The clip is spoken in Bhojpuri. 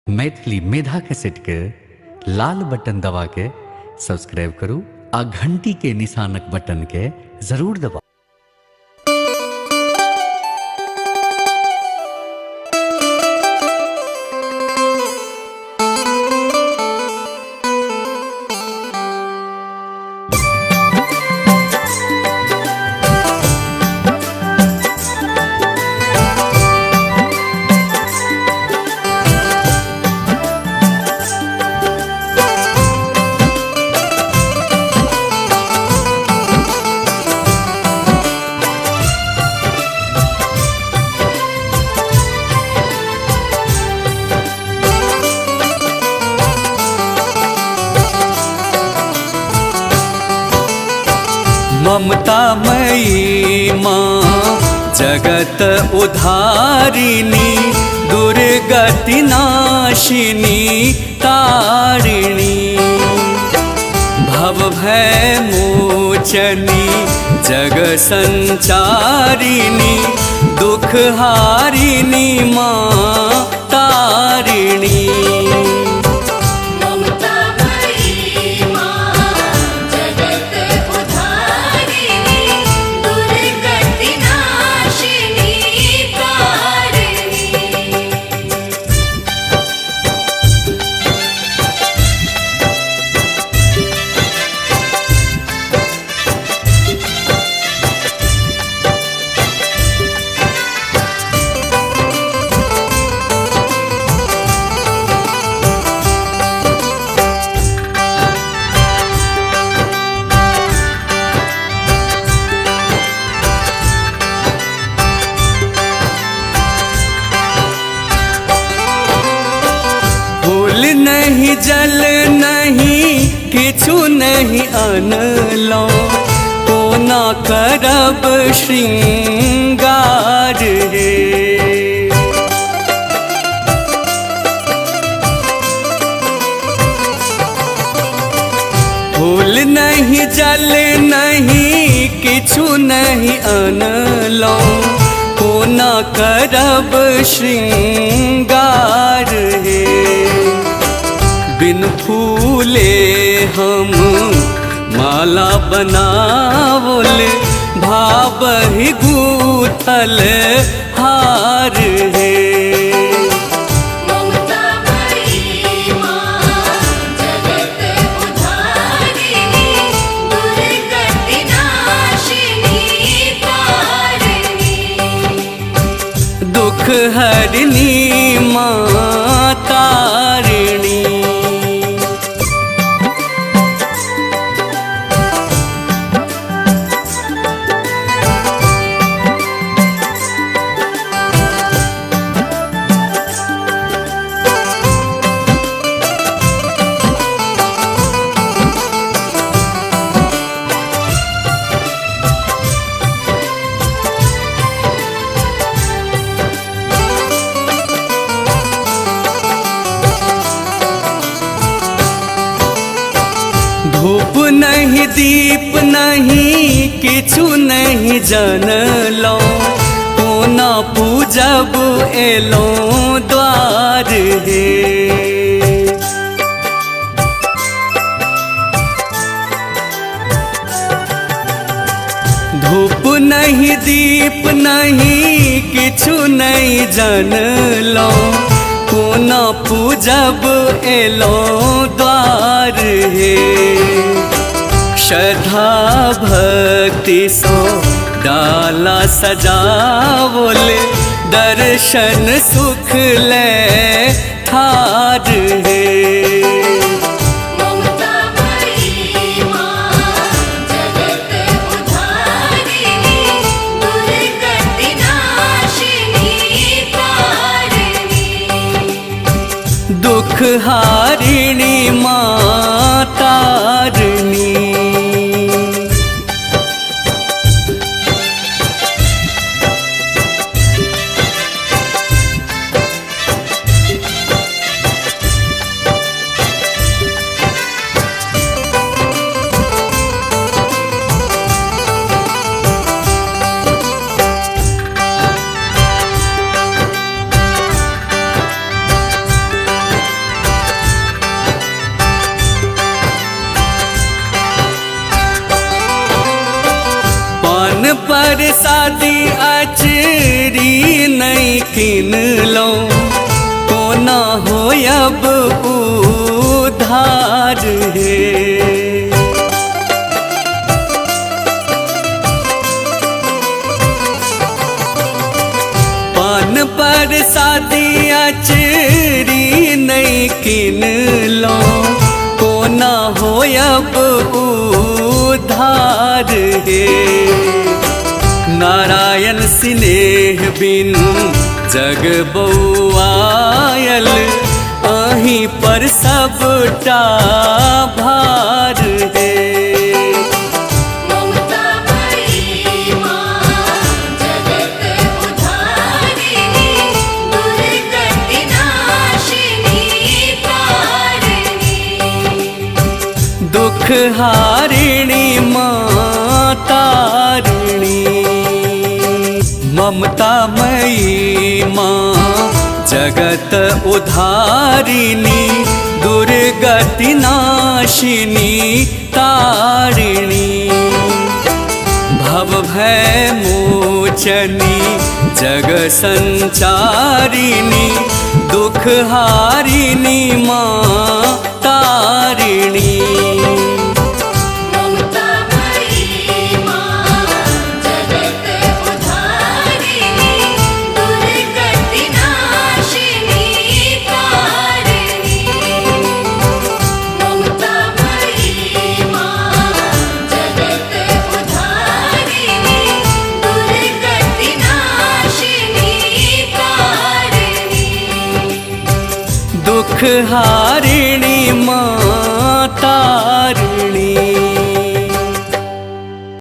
मैथिली मेधा कैसेट के लाल बटन दबा के सब्सक्राइब करू आ घंटी के निशानक बटन के जरूर दबाऊ। ममतामयी माँ जगत उद्धारिणी दुर्गति नाशिनी तारिणी भव भय मोचनी जग संचारिणी दुख हारिणी माँ तारिणी। फूल नहीं जल नहीं किछु नहीं अनलो कोना करब श्रृंगार हे। फूल नहीं जल नहीं किछु नहीं अनलो कोना करब श्रृंगार हे। बिन फूले हम माला बनावल भावहि गूथल हार हे। दुख हरिणी माँ तारिणी। धूप नहीं दीप नहीं किछु नहीं जनलो कोना पूजब एलो द्वार हे। धूप नहीं दीप नहीं किछु नहीं जनलो कोना पूजब एलो द्वार हे। श्रद्धा भक्ति सो डाला सजावल दर्शन सुख ले ठार हे। दुख हारिणी माँ तारिणी। प्रसादी अचरी नहीं किन लो कोना हो अब उधार है। पान प्रसादी अचरी नहीं किन लो कोना हो अब उधार है। नारायण स्नेह बिनु जग बउआयल अहीं पर सबटा भार है। दुख हारिणी माँ तारिणी ममता मयी माँ जगत उधारिणी दुर्गति नाशिनी तारिणी भव भय मोचनी जग संचारिणी दुख हारिणी माँ तारिणी। दुख हारिणी माँ